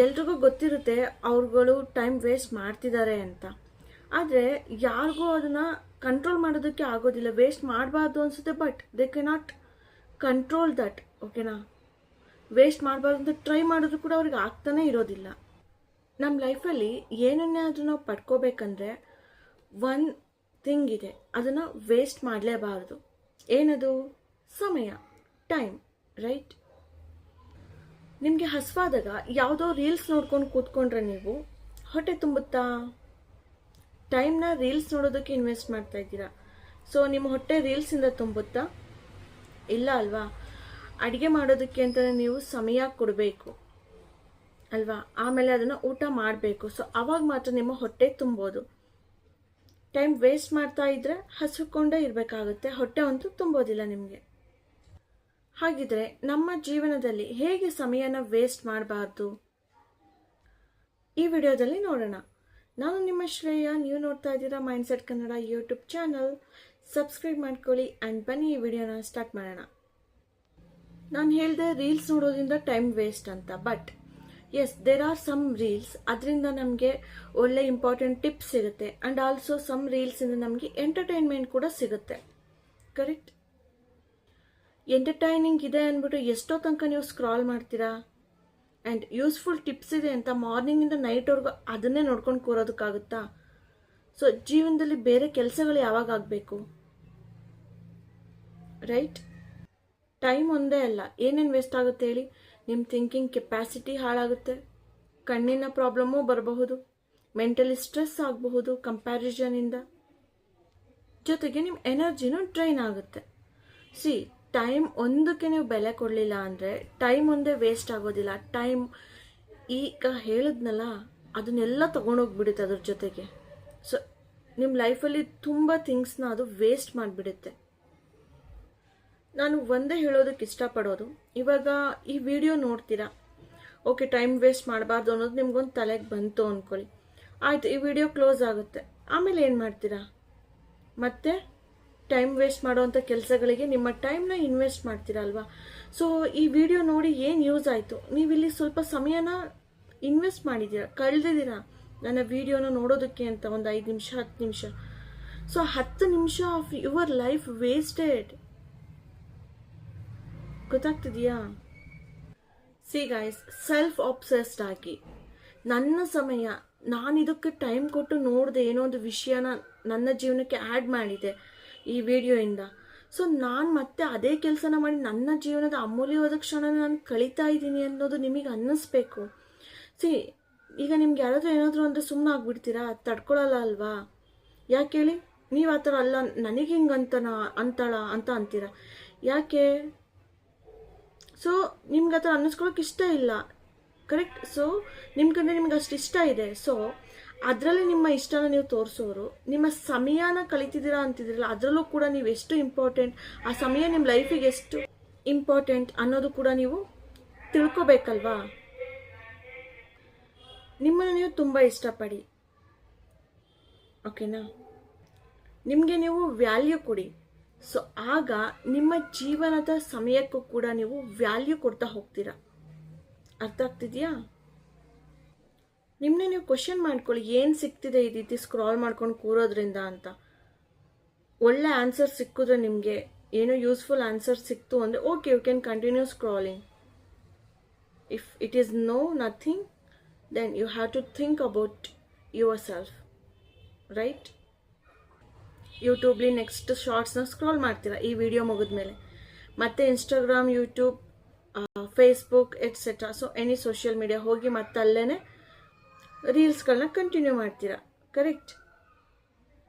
ಎಲ್ರಿಗೂ ಗೊತ್ತಿರುತ್ತೆ ಅವ್ರುಗಳು time waste ಮಾಡ್ತಿದ್ದಾರೆ ಅಂತ. ಆದರೆ ಯಾರಿಗೂ ಅದನ್ನು ಕಂಟ್ರೋಲ್ ಮಾಡೋದಕ್ಕೆ ಆಗೋದಿಲ್ಲ. ವೇಸ್ಟ್ ಮಾಡಬಾರ್ದು ಅನಿಸುತ್ತೆ, but they cannot control that. ಓಕೆನಾ? ವೇಸ್ಟ್ ಮಾಡಬಾರ್ದು ಅಂತ ಟ್ರೈ ಮಾಡಿದ್ರು ಕೂಡ ಅವ್ರಿಗೆ ಆಗ್ತಾನೆ ಇರೋದಿಲ್ಲ. ನಮ್ಮ ಲೈಫಲ್ಲಿ ಏನನ್ನೇ ಆದರೂ ನಾವು ಪಡ್ಕೋಬೇಕಂದ್ರೆ ಒನ್ ಥಿಂಗ್ ಇದೆ, ಅದನ್ನು ವೇಸ್ಟ್ ಮಾಡಲೇಬಾರ್ದು. ಏನದು? ಸಮಯ, ಟೈಮ್. ರೈಟ್? ನಿಮಗೆ ಹಸುವಾದಾಗ ಯಾವುದೋ ರೀಲ್ಸ್ ನೋಡ್ಕೊಂಡು ಕೂತ್ಕೊಂಡ್ರೆ ನೀವು ಹೊಟ್ಟೆ ತುಂಬುತ್ತಾ? ಟೈಮ್ನ ರೀಲ್ಸ್ ನೋಡೋದಕ್ಕೆ ಇನ್ವೆಸ್ಟ್ ಮಾಡ್ತಾ ಇದ್ದೀರಾ. ಸೊ ನಿಮ್ಮ ಹೊಟ್ಟೆ ರೀಲ್ಸಿಂದ ತುಂಬುತ್ತಾ? ಇಲ್ಲ ಅಲ್ವಾ? ಅಡುಗೆ ಮಾಡೋದಕ್ಕೆ ಅಂತಲೇ ನೀವು ಸಮಯ ಕೊಡಬೇಕು ಅಲ್ವಾ? ಆಮೇಲೆ ಅದನ್ನು ಊಟ ಮಾಡಬೇಕು. ಸೊ ಅವಾಗ ಮಾತ್ರ ನಿಮ್ಮ ಹೊಟ್ಟೆ ತುಂಬೋದು. ಟೈಮ್ ವೇಸ್ಟ್ ಮಾಡ್ತಾ ಇದ್ರೆ ಹಸಿಕೊಂಡೇ ಇರಬೇಕಾಗುತ್ತೆ, ಹೊಟ್ಟೆ ಅಂತೂ ತುಂಬೋದಿಲ್ಲ ನಿಮಗೆ. ಹಾಗಿದ್ರೆ ನಮ್ಮ ಜೀವನದಲ್ಲಿ ಹೇಗೆ ಸಮಯನ ವೇಸ್ಟ್ ಮಾಡಬಾರ್ದು ಈ ವಿಡಿಯೋದಲ್ಲಿ ನೋಡೋಣ. ನಾನು ನಿಮ್ಮ ಶ್ರೇಯ, ನೀವು ನೋಡ್ತಾ ಇದ್ದೀರಾ mindset Kannada YouTube channel. Subscribe ಮಾಡ್ಕೊಳ್ಳಿ ಆ್ಯಂಡ್ ಬನ್ನಿ ಈ ವಿಡಿಯೋನ ಸ್ಟಾರ್ಟ್ ಮಾಡೋಣ. ನಾನು ಹೇಳಿದೆ ರೀಲ್ಸ್ ನೋಡೋದ್ರಿಂದ ಟೈಮ್ ವೇಸ್ಟ್ ಅಂತ, but yes, there are some reels, ಅದರಿಂದ ನಮಗೆ ಒಳ್ಳೆ ಇಂಪಾರ್ಟೆಂಟ್ ಟಿಪ್ಸ್ ಸಿಗುತ್ತೆ. ಆ್ಯಂಡ್ ಆಲ್ಸೋ ಸಮ್ ರೀಲ್ಸಿಂದ ನಮಗೆ ಎಂಟರ್ಟೈನ್ಮೆಂಟ್ ಕೂಡ ಸಿಗುತ್ತೆ. ಕರೆಕ್ಟ್? ಎಂಟರ್ಟೈನಿಂಗ್ ಇದೆ ಅಂದ್ಬಿಟ್ಟು ಎಷ್ಟೋ ತನಕ ನೀವು ಸ್ಕ್ರಾಲ್ ಮಾಡ್ತೀರಾ? ಆ್ಯಂಡ್ ಯೂಸ್ಫುಲ್ ಟಿಪ್ಸ್ ಇದೆ ಅಂತ ಮಾರ್ನಿಂಗಿಂದ ನೈಟ್ವರೆಗೂ ಅದನ್ನೇ ನೋಡ್ಕೊಂಡು ಕೂರೋದಕ್ಕಾಗುತ್ತಾ? ಸೊ ಜೀವನದಲ್ಲಿ ಬೇರೆ ಕೆಲಸಗಳು ಯಾವಾಗ ಆಗಬೇಕು? ರೈಟ್? ಟೈಮ್ ಒಂದೇ ಅಲ್ಲ, ಏನೇನು ವೇಸ್ಟ್ ಆಗುತ್ತೆ ಹೇಳಿ? ನಿಮ್ಮ ಥಿಂಕಿಂಗ್ ಕೆಪ್ಯಾಸಿಟಿ ಹಾಳಾಗುತ್ತೆ, ಕಣ್ಣಿನ ಪ್ರಾಬ್ಲಮ್ಮು ಬರಬಹುದು, ಮೆಂಟಲಿ ಸ್ಟ್ರೆಸ್ ಆಗಬಹುದು ಕಂಪ್ಯಾರಿಸನಿಂದ, ಜೊತೆಗೆ ನಿಮ್ಮ ಎನರ್ಜಿನೂ ಡ್ರೈನ್ ಆಗುತ್ತೆ. ಸಿ, ಟೈಮ್ ಒಂದಕ್ಕೆ ನೀವು ಬೆಲೆ ಕೊಡಲಿಲ್ಲ ಅಂದರೆ ಟೈಮ್ ಒಂದೇ ವೇಸ್ಟ್ ಆಗೋದಿಲ್ಲ. ಟೈಮ್ ಈಗ ಹೇಳಿದ್ನಲ್ಲ, ಅದನ್ನೆಲ್ಲ ತೊಗೊಂಡೋಗ್ಬಿಡುತ್ತೆ ಅದ್ರ ಜೊತೆಗೆ. ಸೊ ನಿಮ್ಮ ಲೈಫಲ್ಲಿ ತುಂಬ ಥಿಂಗ್ಸ್ನ ಅದು ವೇಸ್ಟ್ ಮಾಡಿಬಿಡುತ್ತೆ. ನಾನು ಒಂದೇ ಹೇಳೋದಕ್ಕೆ ಇಷ್ಟಪಡೋದು, ಇವಾಗ ಈ ವಿಡಿಯೋ ನೋಡ್ತೀರಾ, ಓಕೆ ಟೈಮ್ ವೇಸ್ಟ್ ಮಾಡಬಾರ್ದು ಅನ್ನೋದು ನಿಮ್ಗೊಂದು ತಲೆಗೆ ಬಂತು ಅಂದ್ಕೊಳ್ಳಿ. ಆಯಿತು, ಈ ವಿಡಿಯೋ ಕ್ಲೋಸ್ ಆಗುತ್ತೆ. ಆಮೇಲೆ ಏನು ಮಾಡ್ತೀರಾ? ಮತ್ತೆ ಟೈಮ್ ವೇಸ್ಟ್ ಮಾಡೋವಂಥ ಕೆಲಸಗಳಿಗೆ ನಿಮ್ಮ ಟೈಮ್ನ ಇನ್ವೆಸ್ಟ್ ಮಾಡ್ತೀರಾ ಅಲ್ವಾ? ಸೊ ಈ ವಿಡಿಯೋ ನೋಡಿ ಏನು ಯೂಸ್ ಆಯಿತು? ನೀವಿಲ್ಲಿ ಸ್ವಲ್ಪ ಸಮಯನ ಇನ್ವೆಸ್ಟ್ ಮಾಡಿದ್ದೀರಾ, ಕಳೆದಿದ್ದೀರಾ ನನ್ನ ವಿಡಿಯೋನ ನೋಡೋದಕ್ಕೆ ಅಂತ, ಒಂದು 5 ನಿಮಿಷ 10 ನಿಮಿಷ. ಸೊ 10 ನಿಮಿಷ ಆಫ್ ಯುವರ್ ಲೈಫ್ ವೇಸ್ಟೆಡ್. ಗೊತ್ತಾಗ್ತಿದೆಯಾ? ಸಿ ಗೈಸ್, ಸೆಲ್ಫ್ ಆಬ್ಸೆಸ್ಡ್ ಆಗಿ ನನ್ನ ಸಮಯ ನಾನು ಇದಕ್ಕೆ ಟೈಮ್ ಕೊಟ್ಟು ನೋಡಿದೆ, ಏನೋ ಒಂದು ವಿಷಯನ ನನ್ನ ಜೀವನಕ್ಕೆ ಆ್ಯಡ್ ಮಾಡಿದೆ ಈ ವಿಡಿಯೋಯಿಂದ. ಸೊ ನಾನು ಮತ್ತೆ ಅದೇ ಕೆಲಸನ ಮಾಡಿ ನನ್ನ ಜೀವನದ ಅಮೂಲ್ಯವಾದ ಕ್ಷಣ ನಾನು ಕಳೀತಾ ಇದ್ದೀನಿ ಅನ್ನೋದು ನಿಮಗೆ ಅನ್ನಿಸ್ಬೇಕು. ಸಿ, ಈಗ ನಿಮ್ಗೆ ಯಾರಾದರೂ ಏನಾದರೂ ಅಂದರೆ ಸುಮ್ಮನೆ ಆಗ್ಬಿಡ್ತೀರಾ? ತಡ್ಕೊಳ್ಳಲ್ಲ ಅಲ್ವಾ? ಯಾಕೆ ಹೇಳಿ? ನೀವು ಆ ಥರ ಅಲ್ಲ, ನನಗೆ ಹಿಂಗೆ ಅಂತಾಳ ಅಂತ ಅಂತೀರ. ಯಾಕೆ? ಸೊ ನಿಮ್ಗೆ ಆ ಥರ ಅನ್ನಿಸ್ಕೊಳ್ಳೋಕೆ ಇಷ್ಟ ಇಲ್ಲ. ಕರೆಕ್ಟ್? ಸೊ ನಿಮ್ಗಂದ್ರೆ ನಿಮ್ಗೆ ಅಷ್ಟು ಇಷ್ಟ ಇದೆ. ಸೊ ಅದರಲ್ಲಿ ನಿಮ್ಮ ಇಷ್ಟನ ನೀವು ತೋರಿಸೋರು, ನಿಮ್ಮ ಸಮಯನ ಕಳೀತಿದ್ದೀರಾ ಅಂತಿದ್ದೀರಲ್ಲ, ಅದರಲ್ಲೂ ಕೂಡ ನೀವು ಎಷ್ಟು ಇಂಪಾರ್ಟೆಂಟ್, ಆ ಸಮಯ ನಿಮ್ಮ ಲೈಫಿಗೆ ಎಷ್ಟು ಇಂಪಾರ್ಟೆಂಟ್ ಅನ್ನೋದು ಕೂಡ ನೀವು ತಿಳ್ಕೊಬೇಕಲ್ವಾ? ನಿಮ್ಮನ್ನು ನೀವು ತುಂಬ ಇಷ್ಟಪಡಿ, ಓಕೆನಾ? ನಿಮಗೆ ನೀವು ವ್ಯಾಲ್ಯೂ ಕೊಡಿ. ಸೊ ಆಗ ನಿಮ್ಮ ಜೀವನದ ಸಮಯಕ್ಕೂ ಕೂಡ ನೀವು ವ್ಯಾಲ್ಯೂ ಕೊಡ್ತಾ ಹೋಗ್ತೀರಾ. ಅರ್ಥ ಆಗ್ತಿದೆಯಾ? ನಿಮ್ಮನ್ನೇ ನೀವು ಕ್ವಶನ್ ಮಾಡ್ಕೊಳ್ಳಿ, ಏನು ಸಿಗ್ತಿದೆ ಈ ರೀತಿ ಸ್ಕ್ರಾಲ್ ಮಾಡ್ಕೊಂಡು ಕೂರೋದ್ರಿಂದ ಅಂತ. ಒಳ್ಳೆ ಆನ್ಸರ್ ಸಿಕ್ಕಿದ್ರೆ, ನಿಮಗೆ ಏನೋ ಯೂಸ್ಫುಲ್ ಆನ್ಸರ್ ಸಿಕ್ತು ಅಂದರೆ okay, you can continue scrolling. If it is nothing, then you have to think about your self. Right? ಯೂಟ್ಯೂಬ್ಲಿ ನೆಕ್ಸ್ಟ್ ಶಾರ್ಟ್ಸ್ನ ಸ್ಕ್ರಾಲ್ ಮಾಡ್ತೀರಾ ಈ ವಿಡಿಯೋ ಮುಗಿದ್ಮೇಲೆ, ಮತ್ತೆ Instagram, YouTube, Facebook etcetera. So any social media ಹೋಗಿ ಮತ್ತೆ ಅಲ್ಲೇ ರೀಲ್ಸ್ಗಳನ್ನ ಕಂಟಿನ್ಯೂ ಮಾಡ್ತೀರಾ. ಕರೆಕ್ಟ್?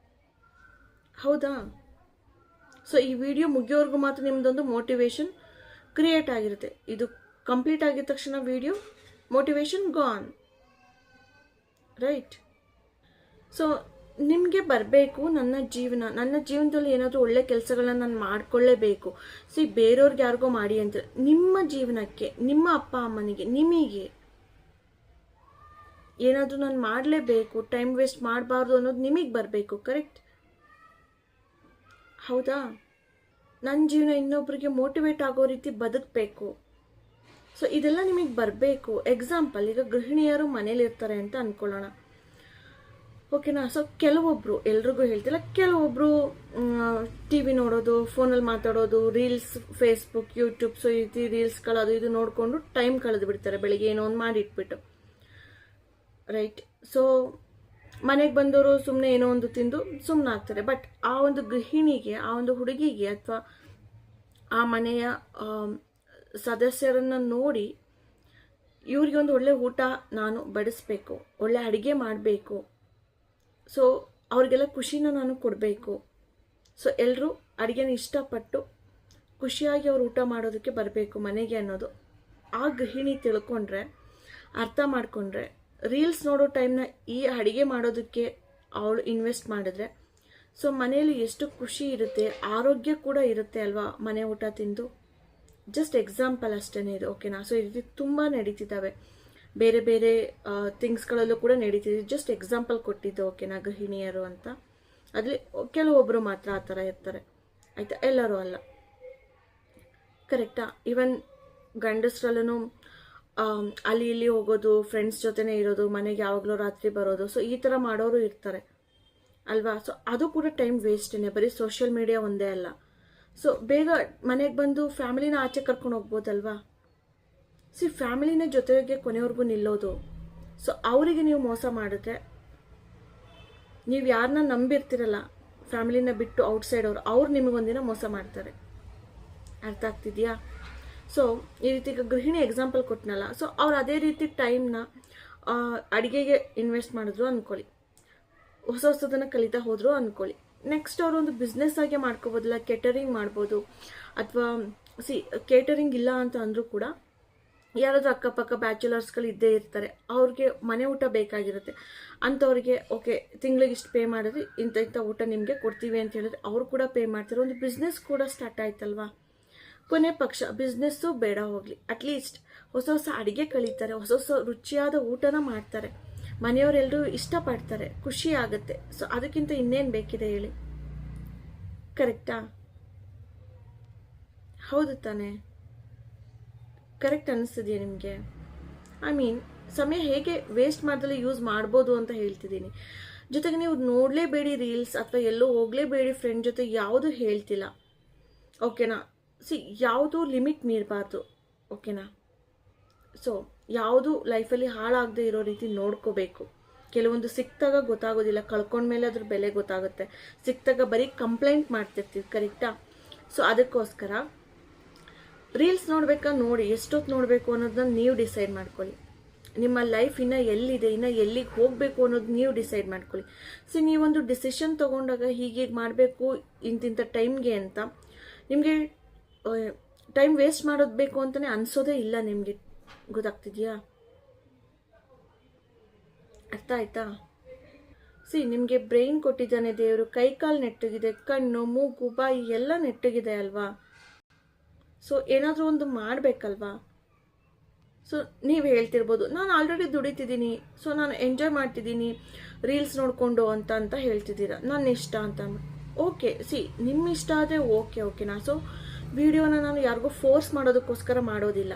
ಹೌದಾ? ಸೊ ಈ ವಿಡಿಯೋ ಮುಗಿಯೋವರೆಗೂ ಮಾತ್ರ ನಿಮ್ಮದೊಂದು ಮೋಟಿವೇಶನ್ ಕ್ರಿಯೇಟ್ ಆಗಿರುತ್ತೆ. ಇದು ಕಂಪ್ಲೀಟ್ ಆಗಿದ ತಕ್ಷಣ video motivation gone. Right? So ನಿಮಗೆ ಬರಬೇಕು, ನನ್ನ ಜೀವನದಲ್ಲಿ ಏನಾದರೂ ಒಳ್ಳೆ ಕೆಲಸಗಳನ್ನ ನಾನು ಮಾಡಿಕೊಳ್ಳೇಬೇಕು. ಸಿ, ಬೇರೆಯವ್ರಿಗೆ ಯಾರಿಗೋ ಮಾಡಿ ಅಂತ, ನಿಮ್ಮ ಜೀವನಕ್ಕೆ, ನಿಮ್ಮ ಅಪ್ಪ ಅಮ್ಮನಿಗೆ, ನಿಮಗೆ ಏನಾದರೂ ನಾನು ಮಾಡಲೇಬೇಕು, ಟೈಮ್ ವೇಸ್ಟ್ ಮಾಡಬಾರ್ದು ಅನ್ನೋದು ನಿಮಗೆ ಬರಬೇಕು. ಕರೆಕ್ಟ್? ಹೌದಾ? ನನ್ನ ಜೀವನ ಇನ್ನೊಬ್ಬರಿಗೆ ಮೋಟಿವೇಟ್ ಆಗೋ ರೀತಿ ಬದುಕಬೇಕು. ಸೊ ಇದೆಲ್ಲ ನಿಮಗೆ ಬರಬೇಕು. ಎಕ್ಸಾಂಪಲ್, ಈಗ ಗೃಹಿಣಿಯರು ಮನೇಲಿರ್ತಾರೆ ಅಂತ ಅಂದ್ಕೊಳ್ಳೋಣ, ಓಕೆನಾ. ಸೊ ಕೆಲವೊಬ್ಬರು, ಎಲ್ರಿಗೂ ಹೇಳ್ತಿಲ್ಲ, ಕೆಲವೊಬ್ಬರು ಟಿ ವಿ ನೋಡೋದು, ಫೋನಲ್ಲಿ ಮಾತಾಡೋದು, ರೀಲ್ಸ್, ಫೇಸ್ಬುಕ್, ಯೂಟ್ಯೂಬ್, ಸೊ ಈ ರೀತಿ ರೀಲ್ಸ್ಗಳು ಅದು ಇದು ನೋಡಿಕೊಂಡು ಟೈಮ್ ಕಳೆದು ಬಿಡ್ತಾರೆ, ಬೆಳಿಗ್ಗೆ ಏನೋ ಒಂದು ಮಾಡಿಟ್ಬಿಟ್ಟು, ರೈಟ್. ಸೊ ಮನೆಗೆ ಬಂದವರು ಸುಮ್ಮನೆ ಏನೋ ಒಂದು ತಿಂದು ಸುಮ್ಮನೆ ಆಗ್ತಾರೆ. ಬಟ್ ಆ ಒಂದು ಗೃಹಿಣಿಗೆ, ಆ ಒಂದು ಹುಡುಗಿಗೆ ಅಥವಾ ಆ ಮನೆಯ ಸದಸ್ಯರನ್ನು ನೋಡಿ ಇವ್ರಿಗೆ ಒಂದು ಒಳ್ಳೆ ಊಟ ನಾನು ಬಡಿಸ್ಬೇಕು, ಒಳ್ಳೆ ಅಡುಗೆ ಮಾಡಬೇಕು, ಸೊ ಅವ್ರಿಗೆಲ್ಲ ಖುಷಿನ ನಾನು ಕೊಡಬೇಕು, ಸೊ ಎಲ್ಲರೂ ಅಡುಗೆನ ಇಷ್ಟಪಟ್ಟು ಖುಷಿಯಾಗಿ ಅವ್ರು ಊಟ ಮಾಡೋದಕ್ಕೆ ಬರಬೇಕು ಮನೆಗೆ ಅನ್ನೋದು ಆ ಗೃಹಿಣಿ ತಿಳ್ಕೊಂಡ್ರೆ, ಅರ್ಥ ಮಾಡಿಕೊಂಡ್ರೆ, ರೀಲ್ಸ್ ನೋಡೋ ಟೈಮ್ನ ಈ ಅಡುಗೆ ಮಾಡೋದಕ್ಕೆ ಅವಳು ಇನ್ವೆಸ್ಟ್ ಮಾಡಿದ್ರೆ, ಸೊ ಮನೆಯಲ್ಲಿ ಎಷ್ಟು ಖುಷಿ ಇರುತ್ತೆ, ಆರೋಗ್ಯ ಕೂಡ ಇರುತ್ತೆ ಅಲ್ವಾ ಮನೆ ಊಟ ತಿಂದು. ಜಸ್ಟ್ ಎಕ್ಸಾಂಪಲ್ ಅಷ್ಟೇ ಇದು, ಓಕೆನಾ. ಸೊ ಈ ರೀತಿ ತುಂಬ ನಡೀತಿದ್ದಾವೆ, ಬೇರೆ ಬೇರೆ ಥಿಂಗ್ಸ್ಗಳಲ್ಲೂ ಕೂಡ ನಡೀತಿದೆ. ಜಸ್ಟ್ ಎಕ್ಸಾಂಪಲ್ ಕೊಟ್ಟಿದ್ದು, ಓಕೆನಾ, ಗೃಹಿಣಿಯರು ಅಂತ. ಅದರಲ್ಲಿ ಕೆಲವೊಬ್ಬರು ಮಾತ್ರ ಆ ಥರ ಇರ್ತಾರೆ, ಆಯಿತಾ, ಎಲ್ಲರೂ ಅಲ್ಲ, ಕರೆಕ್ಟಾ. ಈವನ್ ಗಂಡಸ್ರಲ್ಲೂ ಅಲ್ಲಿ ಇಲ್ಲಿ ಹೋಗೋದು, ಫ್ರೆಂಡ್ಸ್ ಜೊತೆನೇ ಇರೋದು, ಮನೆಗೆ ಯಾವಾಗಲೂ ರಾತ್ರಿ ಬರೋದು, ಸೊ ಈ ಥರ ಮಾಡೋರು ಇರ್ತಾರೆ ಅಲ್ವಾ. ಸೊ ಅದು ಕೂಡ ಟೈಮ್ ವೇಸ್ಟೇ, ಬರೀ ಸೋಷಿಯಲ್ ಮೀಡಿಯಾ ಒಂದೇ ಅಲ್ಲ. ಸೊ ಬೇಗ ಮನೆಗೆ ಬಂದು ಫ್ಯಾಮಿಲಿನ ಆಚೆ ಕರ್ಕೊಂಡು ಹೋಗ್ಬೋದಲ್ವಾ. ಫ್ಯಾಮಿಲಿನ ಜೊತೆಗೆ ಕೊನೆವರೆಗೂ ನಿಲ್ಲೋದು. ಸೊ ಅವರಿಗೆ ನೀವು ಮೋಸ ಮಾಡಿದ್ರೆ, ನೀವು ಯಾರನ್ನ ನಂಬಿರ್ತಿರಲ್ಲ ಫ್ಯಾಮಿಲಿನ ಬಿಟ್ಟು ಔಟ್ಸೈಡ್ ಅವ್ರು ನಿಮಗೊಂದಿನ ಮೋಸ ಮಾಡ್ತಾರೆ. ಅರ್ಥ ಆಗ್ತಿದೆಯಾ? ಸೊ ಈ ರೀತಿ ಗೃಹಿಣಿ ಎಕ್ಸಾಂಪಲ್ ಕೊಟ್ಟನಲ್ಲ, ಸೊ ಅವ್ರು ಅದೇ ರೀತಿ ಟೈಮ್ನ ಅಡುಗೆಗೆ ಇನ್ವೆಸ್ಟ್ ಮಾಡಿದ್ರು ಅಂದ್ಕೊಳ್ಳಿ, ಹೊಸ ಹೊಸದನ್ನು ಕಲಿತಾ ಹೋದ್ರು ಅಂದ್ಕೊಳ್ಳಿ. ನೆಕ್ಸ್ಟ್ ಅವರು ಒಂದು ಬಿಸ್ನೆಸ್ ಆಗಿ ಮಾಡ್ಕೋಬೋದಿಲ್ಲ, ಕೇಟರಿಂಗ್ ಮಾಡ್ಬೋದು. ಅಥವಾ ಕೇಟರಿಂಗ್ ಇಲ್ಲ ಅಂತ ಅಂದರೂ ಕೂಡ ಯಾರಾದರೂ ಅಕ್ಕಪಕ್ಕ ಬ್ಯಾಚುಲರ್ಸ್ಗಳು ಇದ್ದೇ ಇರ್ತಾರೆ, ಅವ್ರಿಗೆ ಮನೆ ಊಟ ಬೇಕಾಗಿರುತ್ತೆ. ಅಂಥವ್ರಿಗೆ ಓಕೆ, ತಿಂಗಳಿಗೆ ಇಷ್ಟು ಪೇ ಮಾಡಿದ್ರೆ ಇಂಥ ಊಟ ನಿಮಗೆ ಕೊಡ್ತೀವಿ ಅಂತ ಹೇಳಿದ್ರೆ ಅವರು ಕೂಡ ಪೇ ಮಾಡ್ತಾರೆ. ಒಂದು ಬಿಸ್ನೆಸ್ ಕೂಡ ಸ್ಟಾರ್ಟ್ ಆಯ್ತಲ್ವಾ. ಕೊನೆ ಪಕ್ಷ ಬಿಸ್ನೆಸ್ಸು ಬೇಡ ಹೋಗಲಿ, ಅಟ್ಲೀಸ್ಟ್ ಹೊಸ ಹೊಸ ಅಡುಗೆ ಕಲಿತಾರೆ, ಹೊಸ ಹೊಸ ರುಚಿಯಾದ ಊಟನ ಮಾಡ್ತಾರೆ, ಮನೆಯವರೆಲ್ಲರೂ ಇಷ್ಟಪಡ್ತಾರೆ, ಖುಷಿ ಆಗುತ್ತೆ. ಸೊ ಅದಕ್ಕಿಂತ ಇನ್ನೇನು ಬೇಕಿದೆ ಹೇಳಿ, ಕರೆಕ್ಟಾ? ಹೌದು ತಾನೆ? ಕರೆಕ್ಟ್ ಅನ್ನಿಸ್ತಿದೆಯಾ ನಿಮಗೆ? ಐ ಮೀನ್ ಸಮಯ ಹೇಗೆ ವೇಸ್ಟ್ ಮಾಡ್ದಲೇ ಯೂಸ್ ಮಾಡ್ಬೋದು ಅಂತ ಹೇಳ್ತಿದ್ದೀನಿ. ಜೊತೆಗೆ ನೀವು ನೋಡಲೇಬೇಡಿ ರೀಲ್ಸ್, ಅಥವಾ ಎಲ್ಲೋ ಹೋಗಲೇಬೇಡಿ ಫ್ರೆಂಡ್ ಜೊತೆ, ಯಾವುದು ಹೇಳ್ತಿಲ್ಲ, ಓಕೆನಾ. ಯಾವುದು ಲಿಮಿಟ್ ಮೀರಬಾರ್ದು, ಓಕೆನಾ. ಸೊ ಯಾವುದು ಲೈಫಲ್ಲಿ ಹಾಳಾಗದೆ ಇರೋ ರೀತಿ ನೋಡ್ಕೋಬೇಕು. ಕೆಲವೊಂದು ಸಿಕ್ತಾಗ ಗೊತ್ತಾಗೋದಿಲ್ಲ, ಕಳ್ಕೊಂಡ್ಮೇಲೆ ಅದ್ರ ಬೆಲೆ ಗೊತ್ತಾಗುತ್ತೆ. ಸಿಕ್ತಾಗ ಬರೀ ಕಂಪ್ಲೇಂಟ್ ಮಾಡ್ತಿರ್ತೀವಿ, ಕರೆಕ್ಟಾ. ಸೊ ಅದಕ್ಕೋಸ್ಕರ ರೀಲ್ಸ್ ನೋಡ್ಬೇಕಾ ನೋಡಿ, ಎಷ್ಟೊತ್ತು ನೋಡಬೇಕು ಅನ್ನೋದನ್ನ ನೀವು ಡಿಸೈಡ್ ಮಾಡ್ಕೊಳ್ಳಿ. ನಿಮ್ಮ ಲೈಫ್ ಇನ್ನೂ ಎಲ್ಲಿದೆ, ಇನ್ನೂ ಎಲ್ಲಿಗೆ ಹೋಗಬೇಕು ಅನ್ನೋದು ನೀವು ಡಿಸೈಡ್ ಮಾಡ್ಕೊಳ್ಳಿ. ನೀವೊಂದು ಡಿಸಿಷನ್ ತೊಗೊಂಡಾಗ ಹೀಗೆ ಮಾಡಬೇಕು ಇಂತಿಂಥ ಟೈಮ್ಗೆ ಅಂತ, ನಿಮಗೆ ಟೈಮ್ ವೇಸ್ಟ್ ಮಾಡೋದು ಬೇಕು ಅಂತಲೇ ಅನಿಸೋದೇ ಇಲ್ಲ ನಿಮಗೆ. ಗೊತ್ತಾಗ್ತಿದೆಯಾ? ಅರ್ಥ ಆಯ್ತಾ? ನಿಮಗೆ ಬ್ರೈನ್ ಕೊಟ್ಟಿದ್ದಾನೆ ದೇವರು, ಕೈಕಾಲು ನೆಟ್ಟಗಿದೆ, ಕಣ್ಣು ಮೂಗು ಬಾಯಿ ಎಲ್ಲ ನೆಟ್ಟಗಿದೆ ಅಲ್ವಾ. ಸೊ ಏನಾದರೂ ಒಂದು ಮಾಡಬೇಕಲ್ವಾ. ಸೊ ನೀವು ಹೇಳ್ತಿರ್ಬೋದು, ನಾನು ಆಲ್ರೆಡಿ ದುಡಿತಿದ್ದೀನಿ, ಸೊ ನಾನು ಎಂಜಾಯ್ ಮಾಡ್ತಿದ್ದೀನಿ ರೀಲ್ಸ್ ನೋಡಿಕೊಂಡು ಅಂತ ಹೇಳ್ತಿದ್ದೀರಾ, ನನ್ನ ಇಷ್ಟ ಅಂತ. ಓಕೆ, ನಿಮ್ಮ ಇಷ್ಟ ಆದರೆ ಓಕೆನಾ. ಸೊ ವಿಡಿಯೋನ ನಾನು ಯಾರಿಗೂ ಫೋರ್ಸ್ ಮಾಡೋದಕ್ಕೋಸ್ಕರ ಮಾಡೋದಿಲ್ಲ,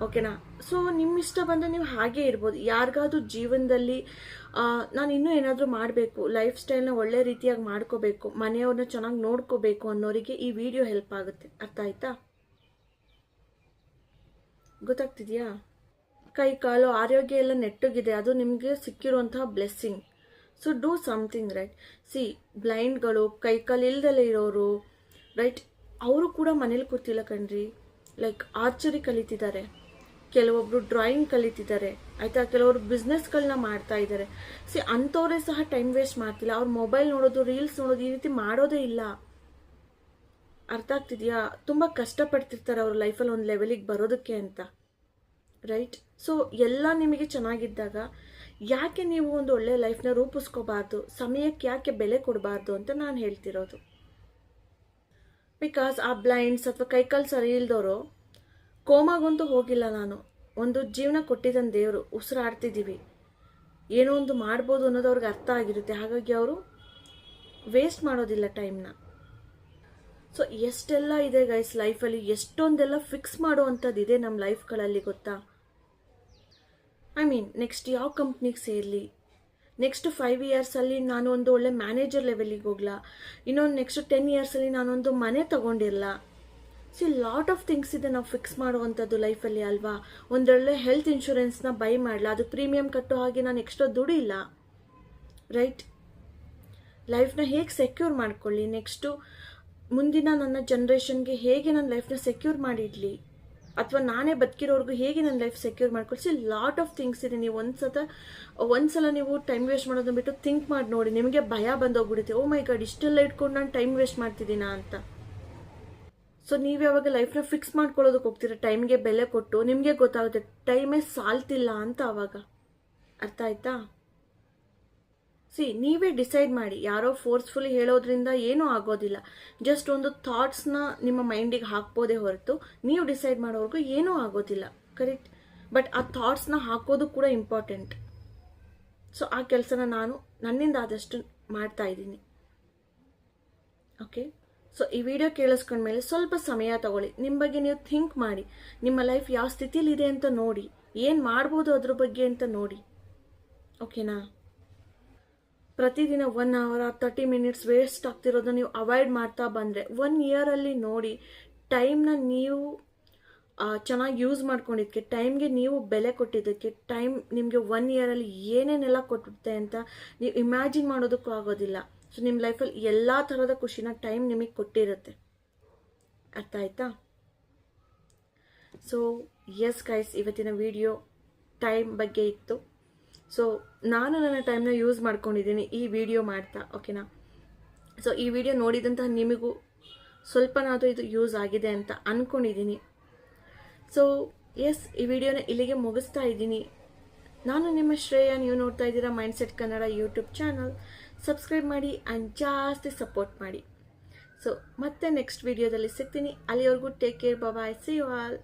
ಓಕೆನಾ. ಸೊ ನಿಮ್ಮ ಇಷ್ಟ ಬಂದರೆ ನೀವು ಹಾಗೇ ಇರ್ಬೋದು. ಯಾರಿಗಾದ್ರೂ ಜೀವನದಲ್ಲಿ ನಾನು ಇನ್ನೂ ಏನಾದರೂ ಮಾಡಬೇಕು, ಲೈಫ್ ಸ್ಟೈಲ್ನ ಒಳ್ಳೆ ರೀತಿಯಾಗಿ ಮಾಡ್ಕೋಬೇಕು, ಮನೆಯವ್ರನ್ನ ಚೆನ್ನಾಗಿ ನೋಡ್ಕೋಬೇಕು ಅನ್ನೋರಿಗೆ ಈ ವಿಡಿಯೋ ಹೆಲ್ಪ್ ಆಗುತ್ತೆ. ಅರ್ಥ ಆಯ್ತಾ? ಗೊತ್ತಾಗ್ತಿದೆಯಾ? ಕೈ ಕಾಲು ಆರೋಗ್ಯ ಎಲ್ಲ ನೆಟ್ಟಗಿದೆ, ಅದು ನಿಮಗೆ ಸಿಕ್ಕಿರುವಂತಹ blessing. So do something, right. ಬ್ಲೈಂಡ್ಗಳು, ಕೈ ಕಾಲು ಇಲ್ದಲೇ ಇರೋರು, ರೈಟ್, ಅವರು ಕೂಡ ಮನೇಲಿ ಕೂತಿಲ್ಲ ಕಣ್ರಿ. ಲೈಕ್ ಆರ್ಚರಿ ಕಲಿತಿದ್ದಾರೆ, ಕೆಲವೊಬ್ರು ಡ್ರಾಯಿಂಗ್ ಕಲಿತಿದ್ದಾರೆ, ಆಯಿತಾ, ಕೆಲವರು ಬಿಸ್ನೆಸ್ಗಳನ್ನ ಮಾಡ್ತಾ ಇದ್ದಾರೆ. ಅಂಥವರೇ ಸಹ ಟೈಮ್ ವೇಸ್ಟ್ ಮಾಡ್ತಿಲ್ಲ. ಅವ್ರು ಮೊಬೈಲ್ ನೋಡೋದು, ರೀಲ್ಸ್ ನೋಡೋದು, ಈ ರೀತಿ ಮಾಡೋದೇ ಇಲ್ಲ. ಅರ್ಥ ಆಗ್ತಿದೆಯಾ? ತುಂಬ ಕಷ್ಟಪಡ್ತಿರ್ತಾರೆ ಅವ್ರ ಲೈಫಲ್ಲಿ ಒಂದು ಲೆವೆಲಿಗೆ ಬರೋದಕ್ಕೆ ಅಂತ, ರೈಟ್. ಸೊ ಎಲ್ಲ ನಿಮಗೆ ಚೆನ್ನಾಗಿದ್ದಾಗ ಯಾಕೆ ನೀವು ಒಂದು ಒಳ್ಳೆ ಲೈಫ್ನ ರೂಪಿಸ್ಕೋಬಾರ್ದು, ಸಮಯಕ್ಕೆ ಯಾಕೆ ಬೆಲೆ ಕೊಡಬಾರ್ದು ಅಂತ ನಾನು ಹೇಳ್ತಿರೋದು. ಬಿಕಾಸ್ ಆ ಬ್ಲೈಂಡ್ಸ್ ಅಥವಾ ಕೈಕಾಲು ಸರಿ ಇಲ್ದವರು ಕೋಮಾಗಂತೂ ಹೋಗಿಲ್ಲ. ನಾನು ಒಂದು ಜೀವನ ಕೊಟ್ಟಿದ್ದಾನೆ ದೇವರು, ಉಸಿರಾಡ್ತಿದ್ದೀವಿ, ಏನೋ ಒಂದು ಮಾಡ್ಬೋದು ಅನ್ನೋದು ಅವ್ರಿಗೆ ಅರ್ಥ ಆಗಿರುತ್ತೆ. ಹಾಗಾಗಿ ಅವರು ವೇಸ್ಟ್ ಮಾಡೋದಿಲ್ಲ ಟೈಮ್ನ. ಸೊ ಎಷ್ಟೆಲ್ಲ ಇದೆ ಗೈಸ್ ಲೈಫಲ್ಲಿ, ಎಷ್ಟೊಂದೆಲ್ಲ ಫಿಕ್ಸ್ ಮಾಡುವಂಥದ್ದು ಇದೆ ನಮ್ಮ ಲೈಫ್ಗಳಲ್ಲಿ ಗೊತ್ತಾ. ಐ ಮೀನ್ ನೆಕ್ಸ್ಟ್ ಯಾವ ಕಂಪ್ನಿಗೆ ಸೇರಲಿ, ನೆಕ್ಸ್ಟ್ 5 ಇಯರ್ಸಲ್ಲಿ ನಾನು ಒಂದು ಒಳ್ಳೆ ಮ್ಯಾನೇಜರ್ ಲೆವೆಲಿಗೆ ಹೋಗ್ಲಾ, ಇನ್ನೊಂದು ನೆಕ್ಸ್ಟ್ 10 ಇಯರ್ಸಲ್ಲಿ ನಾನೊಂದು ಮನೆ ತಗೊಂಡಿರಲ್ಲ. ಲಾಟ್ ಆಫ್ ಥಿಂಗ್ಸ್ ಇದೆ ನಾವು ಫಿಕ್ಸ್ ಮಾಡುವಂಥದ್ದು ಲೈಫಲ್ಲಿ ಅಲ್ವಾ. ಒಂದೊಳ್ಳೆ ಹೆಲ್ತ್ ಇನ್ಶೂರೆನ್ಸ್ನ ಬೈ ಮಾಡಲ, ಅದು ಪ್ರೀಮಿಯಂ ಕಟ್ಟೋ ಹಾಗೆ ನಾನು ಎಕ್ಸ್ಟ್ರಾ ದುಡಿಲ್ಲ, ರೈಟ್. ಲೈಫ್ನ ಹೇಗೆ ಸೆಕ್ಯೂರ್ ಮಾಡ್ಕೊಳ್ಳಿ, ನೆಕ್ಸ್ಟು ಮುಂದಿನ ನನ್ನ ಜನ್ರೇಷನ್ಗೆ ಹೇಗೆ ನನ್ನ ಲೈಫ್ನ ಸೆಕ್ಯೂರ್ ಮಾಡಿಡಲಿ, ಅಥವಾ ನಾನೇ ಬದುಕಿರೋರ್ಗು ಹೇಗೆ ನನ್ನ ಲೈಫ್ ಸೆಕ್ಯೂರ್ ಮಾಡ್ಕೊಳ್ಳಿ. ಲಾಟ್ ಆಫ್ ಥಿಂಗ್ಸ್ ಇದೆ. ನೀವು ಒಂದ್ಸಲ ನೀವು ಟೈಮ್ ವೇಸ್ಟ್ ಮಾಡೋದನ್ನ ಬಿಟ್ಟು ಥಿಂಕ್ ಮಾಡಿ ನೋಡಿ, ನಿಮಗೆ ಭಯ ಬಂದೋಗ್ಬಿಡುತ್ತೆ. ಓ ಮೈ ಗಾಡ್, ಇಷ್ಟೆಲ್ಲ ಇಟ್ಕೊಂಡು ನಾನು ಟೈಮ್ ವೇಸ್ಟ್ ಮಾಡ್ತಿದ್ದೀನಾ ಅಂತ. ಸೊ ನೀವು ಯಾವಾಗ ಲೈಫ್ನ ಫಿಕ್ಸ್ ಮಾಡ್ಕೊಳ್ಳೋದಕ್ಕೆ ಹೋಗ್ತೀರಾ, ಟೈಮ್ಗೆ ಬೆಲೆ ಕೊಟ್ಟು, ನಿಮಗೆ ಗೊತ್ತಾಗುತ್ತೆ ಟೈಮೇ ಸಾಲ್ತಿಲ್ಲ ಅಂತ. ಆವಾಗ ಅರ್ಥ ಆಯ್ತಾ. ನೀವೇ ಡಿಸೈಡ್ ಮಾಡಿ. ಯಾರೋ ಫೋರ್ಸ್ಫುಲಿ ಹೇಳೋದ್ರಿಂದ ಏನೂ ಆಗೋದಿಲ್ಲ. ಜಸ್ಟ್ ಒಂದು ಥಾಟ್ಸ್ನ ನಿಮ್ಮ ಮೈಂಡಿಗೆ ಹಾಕ್ಬೋದೇ ಹೊರತು ನೀವು ಡಿಸೈಡ್ ಮಾಡೋವರೆಗೂ ಏನೂ ಆಗೋದಿಲ್ಲ, ಕರೆಕ್ಟ್. ಬಟ್ ಆ ಥಾಟ್ಸ್ನ ಹಾಕೋದು ಕೂಡ ಇಂಪಾರ್ಟೆಂಟ್. ಸೊ ಆ ಕೆಲಸನ ನಾನು ನನ್ನಿಂದ ಆದಷ್ಟು ಮಾಡ್ತಾ ಇದ್ದೀನಿ. ಓಕೆ. ಸೊ ಈ ವಿಡಿಯೋ ಕೇಳಿಸ್ಕೊಂಡ್ಮೇಲೆ ಸ್ವಲ್ಪ ಸಮಯ ತಗೊಳ್ಳಿ, ನಿಮ್ಮ ಬಗ್ಗೆ ನೀವು ಥಿಂಕ್ ಮಾಡಿ, ನಿಮ್ಮ ಲೈಫ್ ಯಾವ ಸ್ಥಿತಿಲಿದೆ ಅಂತ ನೋಡಿ, ಏನು ಮಾಡ್ಬೋದು ಅದ್ರ ಬಗ್ಗೆ ಅಂತ ನೋಡಿ, ಓಕೆನಾ. ಪ್ರತಿದಿನ 1 hour 30 minutes ವೇಸ್ಟ್ ಆಗ್ತಿರೋದನ್ನ ನೀವು ಅವಾಯ್ಡ್ ಮಾಡ್ತಾ ಬಂದರೆ 1 year ನೋಡಿ, ಟೈಮ್ನ ನೀವು ಚೆನ್ನಾಗಿ ಯೂಸ್ ಮಾಡ್ಕೊಂಡಿದ್ದಕ್ಕೆ, ಟೈಮ್ಗೆ ನೀವು ಬೆಲೆ ಕೊಟ್ಟಿದ್ದಕ್ಕೆ, ಟೈಮ್ ನಿಮಗೆ 1 year ಏನೇನೆಲ್ಲ ಕೊಟ್ಟಿರುತ್ತೆ ಅಂತ ನೀವು ಇಮ್ಯಾಜಿನ್ ಮಾಡೋದಕ್ಕೂ ಆಗೋದಿಲ್ಲ. ಸೊ ನಿಮ್ಮ ಲೈಫಲ್ಲಿ ಎಲ್ಲ ಥರದ ಖುಷಿನ ಟೈಮ್ ನಿಮಗೆ ಕೊಟ್ಟಿರುತ್ತೆ. ಅರ್ಥ ಆಯ್ತಾ. ಸೊ ಎಸ್ ಗೈಸ್, ಇವತ್ತಿನ ವಿಡಿಯೋ ಟೈಮ್ ಬಗ್ಗೆ ಇತ್ತು. ಸೊ ನಾನು ನನ್ನ ಟೈಮ್ನ ಯೂಸ್ ಮಾಡ್ಕೊಂಡಿದ್ದೀನಿ ಈ ವಿಡಿಯೋ ಮಾಡ್ತಾ, ಓಕೆನಾ. ಸೊ ಈ ವಿಡಿಯೋ ನೋಡಿದಂತಹ ನಿಮಗೂ ಸ್ವಲ್ಪನಾದರೂ ಇದು ಯೂಸ್ ಆಗಿದೆ ಅಂತ ಅಂದ್ಕೊಂಡಿದ್ದೀನಿ. ಸೊ ಎಸ್, ಈ ವಿಡಿಯೋನ ಇಲ್ಲಿಗೆ ಮುಗಿಸ್ತಾ ಇದ್ದೀನಿ. ನಾನು ನಿಮ್ಮ ಶ್ರೇಯ, ನೀವು ನೋಡ್ತಾ ಇದ್ದೀರಾ mindset Kannada YouTube channel. Subscribe ಮಾಡಿ ಆ್ಯಂಡ್ ಜಾಸ್ತಿ ಸಪೋರ್ಟ್ ಮಾಡಿ. ಸೊ ಮತ್ತೆ ನೆಕ್ಸ್ಟ್ ವಿಡಿಯೋದಲ್ಲಿ ಸಿಗ್ತೀನಿ. ಅಲ್ಲಿವರೆಗೂ take care, bye, see you all.